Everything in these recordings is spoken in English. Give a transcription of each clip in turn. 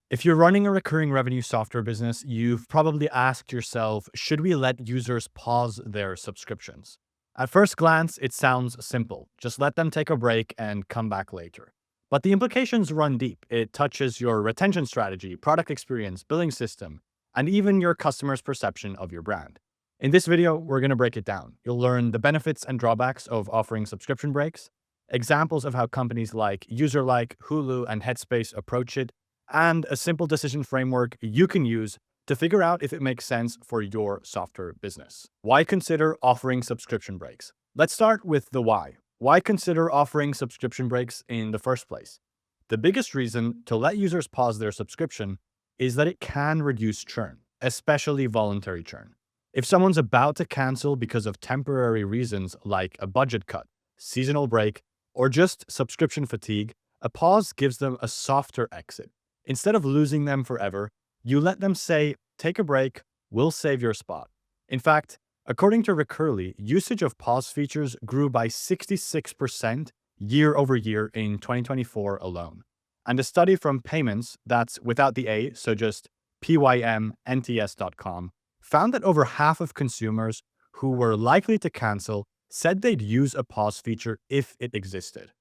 If you're running a recurring revenue software business, you've probably asked yourself, should we let users pause their subscriptions? At first glance, it sounds simple. Just let them take a break and come back later. But the implications run deep. It touches your retention strategy, product experience, billing system, and even your customers' perception of your brand. In this video, we're going to break it down. You'll learn the benefits and drawbacks of offering subscription breaks, examples of how companies like UserLike, Hulu, and Headspace approach it, and a simple decision framework you can use to figure out if it makes sense for your software business. Why consider offering subscription breaks? Let's start with the why. Why consider offering subscription breaks in the first place? The biggest reason to let users pause their subscription is that it can reduce churn, especially voluntary churn. If someone's about to cancel because of temporary reasons like a budget cut, seasonal break, or just subscription fatigue, a pause gives them a softer exit. Instead of losing them forever, you let them say, take a break, we'll save your spot. In fact, according to Recurly, usage of pause features grew by 66% year over year in 2024 alone. And a study from Payments, that's without the A, so just pymnts.com, found that over half of consumers who were likely to cancel said they'd use a pause feature if it existed.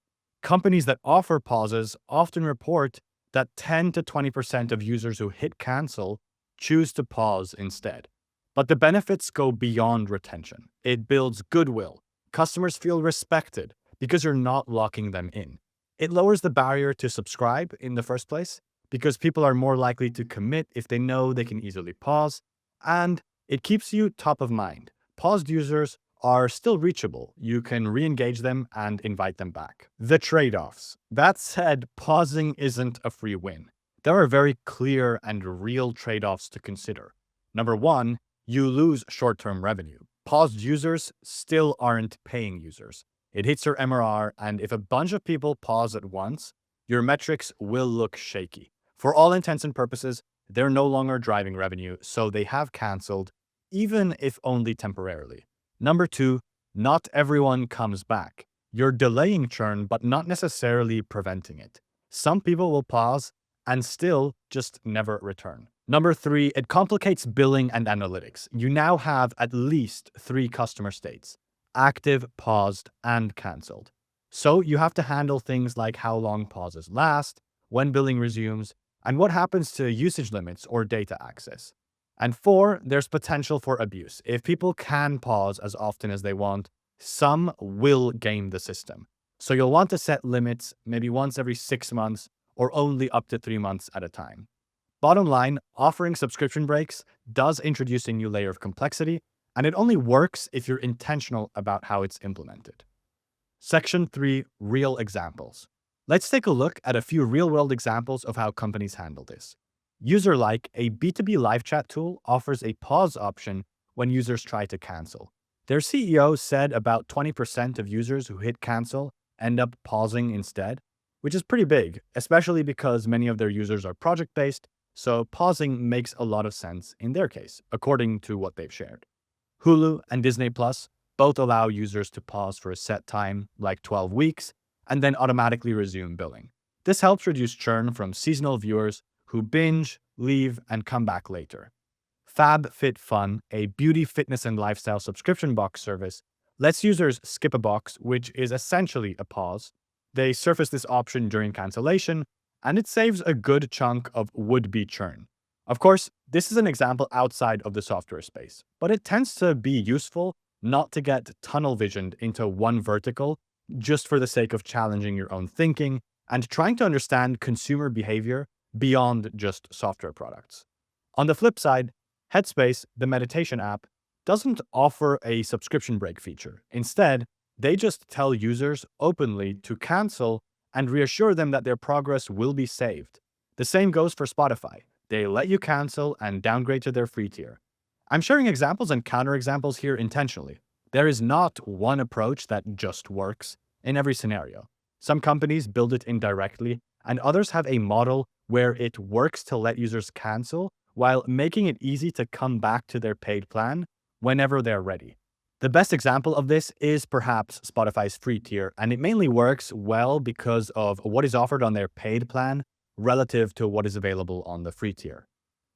Companies that offer pauses often report that 10 to 20% of users who hit cancel choose to pause instead. But the benefits go beyond retention. It builds goodwill. Customers feel respected because you're not locking them in. It lowers the barrier to subscribe in the first place because people are more likely to commit if they know they can easily pause. And it keeps you top of mind. Paused users are still reachable. You can re-engage them and invite them back. The trade-offs. That said, pausing isn't a free win. There are very clear and real trade-offs to consider. Number one, you lose short-term revenue. Paused users still aren't paying users. It hits your MRR, and if a bunch of people pause at once, your metrics will look shaky. For all intents and purposes, they're no longer driving revenue, so they have canceled, even if only temporarily. Number two, not everyone comes back. You're delaying churn, but not necessarily preventing it. Some people will pause and still just never return. Number three, it complicates billing and analytics. You now have at least 3 customer states: active, paused, and canceled. So you have to handle things like how long pauses last, when billing resumes, and what happens to usage limits or data access. And 4, there's potential for abuse. If people can pause as often as they want, some will game the system. So you'll want to set limits maybe once every 6 months or only up to 3 months at a time. Bottom line, offering subscription breaks does introduce a new layer of complexity, and it only works if you're intentional about how it's implemented. Section 3, real examples. Let's take a look at a few real-world examples of how companies handle this. UserLike, a B2B live chat tool, offers a pause option when users try to cancel. Their CEO said about 20% of users who hit cancel end up pausing instead, which is pretty big, especially because many of their users are project-based, so pausing makes a lot of sense in their case, according to what they've shared. Hulu and Disney Plus both allow users to pause for a set time, like 12 weeks, and then automatically resume billing. This helps reduce churn from seasonal viewers who binge, leave, and come back later. FabFitFun, a beauty, fitness, and lifestyle subscription box service, lets users skip a box, which is essentially a pause. They surface this option during cancellation, and it saves a good chunk of would-be churn. Of course, this is an example outside of the software space, but it tends to be useful not to get tunnel-visioned into one vertical just for the sake of challenging your own thinking and trying to understand consumer behavior beyond just software products. On the flip side, Headspace, the meditation app, doesn't offer a subscription break feature. Instead, they just tell users openly to cancel and reassure them that their progress will be saved. The same goes for Spotify. They let you cancel and downgrade to their free tier. I'm sharing examples and counterexamples here intentionally. There is not one approach that just works in every scenario. Some companies build it indirectly, and others have a model where it works to let users cancel while making it easy to come back to their paid plan whenever they're ready. The best example of this is perhaps Spotify's free tier, and it mainly works well because of what is offered on their paid plan relative to what is available on the free tier.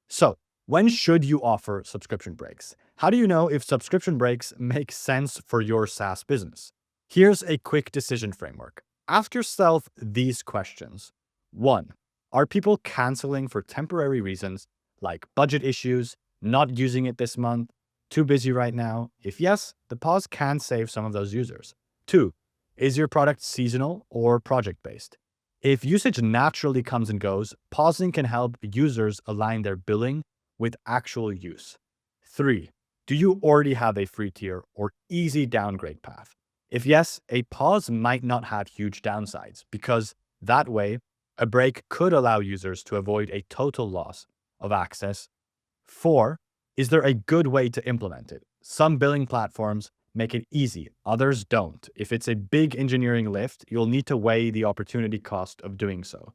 So, when should you offer subscription breaks? How do you know if subscription breaks make sense for your SaaS business? Here's a quick decision framework. Ask yourself these questions. 1. Are people canceling for temporary reasons like budget issues, not using it this month, too busy right now? If yes, the pause can save some of those users. 2. Is your product seasonal or project-based? If usage naturally comes and goes, pausing can help users align their billing with actual use. 3. Do you already have a free tier or easy downgrade path? If yes, a pause might not have huge downsides because that way, a break could allow users to avoid a total loss of access. 4. Is there a good way to implement it? Some billing platforms make it easy, others don't. If it's a big engineering lift, you'll need to weigh the opportunity cost of doing so.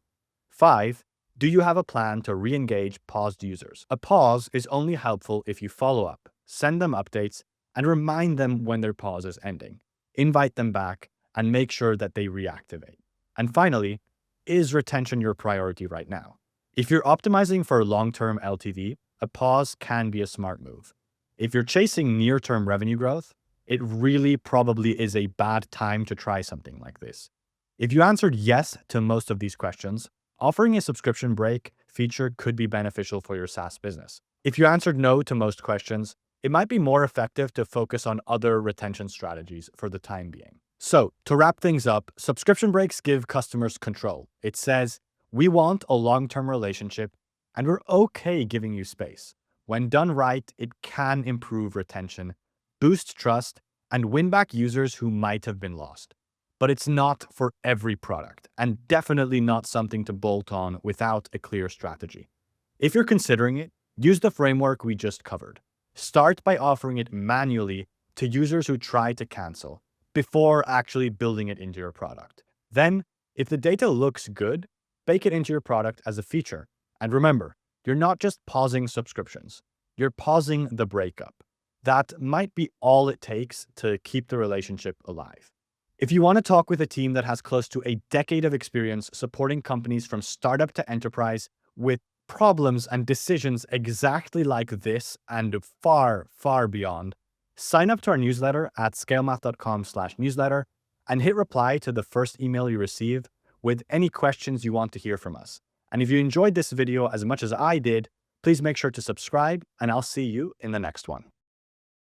5. Do you have a plan to re-engage paused users? A pause is only helpful if you follow up, send them updates, and remind them when their pause is ending. Invite them back and make sure that they reactivate. And finally, is retention your priority right now? If you're optimizing for long-term LTV, a pause can be a smart move. If you're chasing near-term revenue growth, it really probably is a bad time to try something like this. If you answered yes to most of these questions, offering a subscription break feature could be beneficial for your SaaS business. If you answered no to most questions, it might be more effective to focus on other retention strategies for the time being. So, to wrap things up, subscription breaks give customers control. It says, we want a long-term relationship, and we're okay giving you space. When done right, it can improve retention, boost trust, and win back users who might have been lost. But it's not for every product, and definitely not something to bolt on without a clear strategy. If you're considering it, use the framework we just covered. Start by offering it manually to users who try to cancel before actually building it into your product. Then, if the data looks good, bake it into your product as a feature. And remember, you're not just pausing subscriptions, you're pausing the breakup. That might be all it takes to keep the relationship alive. If you want to talk with a team that has close to a decade of experience supporting companies from startup to enterprise with problems and decisions exactly like this and far, far beyond, sign up to our newsletter at scalemath.com/newsletter and hit reply to the first email you receive with any questions you want to hear from us. And if you enjoyed this video as much as I did, please make sure to subscribe, and I'll see you in the next one.